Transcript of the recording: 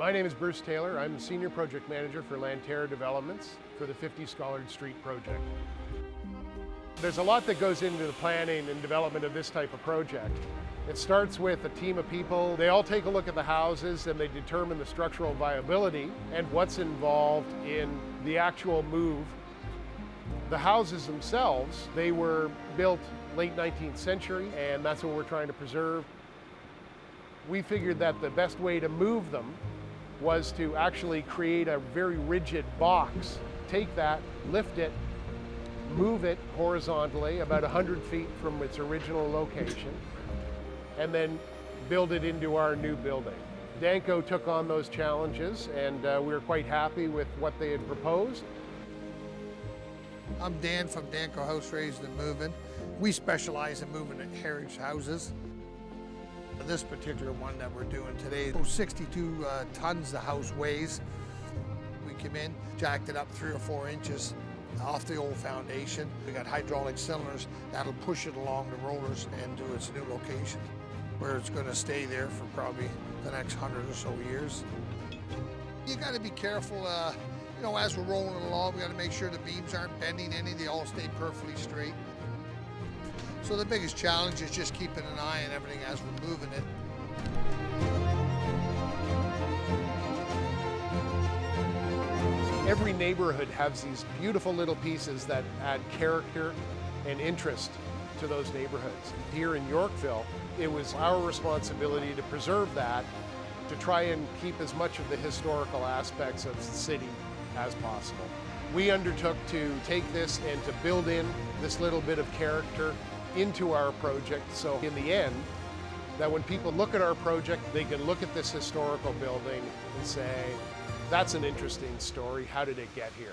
My name is Bruce Taylor. I'm the Senior Project Manager for Lanterra Developments for the 50 Schollard Street project. There's a lot that goes into the planning and development of this type of project. It starts with a team of people. They all take a look at the houses and they determine the structural viability and what's involved in the actual move. The houses themselves, they were built late 19th century, and that's what we're trying to preserve. We figured that the best way to move them was to actually create a very rigid box. Take that, lift it, move it horizontally about 100 feet from its original location, and then build it into our new building. Danco took on those challenges, and we were quite happy with what they had proposed. I'm Dan from Danco House Raising and Moving. We specialize in moving heritage houses. This particular one that we're doing today, 62 tons the house weighs. We came in, jacked it up 3 or 4 inches off the old foundation. We got hydraulic cylinders that'll push it along the rollers and to its new location, where it's going to stay there for probably the next 100 or so years. You got to be careful, you know, as we're rolling along, we got to make sure the beams aren't bending any, they all stay perfectly straight. So the biggest challenge is just keeping an eye on everything as we're moving it. Every neighborhood has these beautiful little pieces that add character and interest to those neighborhoods. Here in Yorkville, it was our responsibility to preserve that, to try and keep as much of the historical aspects of the city as possible. We undertook to take this and to build in this little bit of character into our project, so in the end, that when people look at our project, they can look at this historical building and say, that's an interesting story, how did it get here?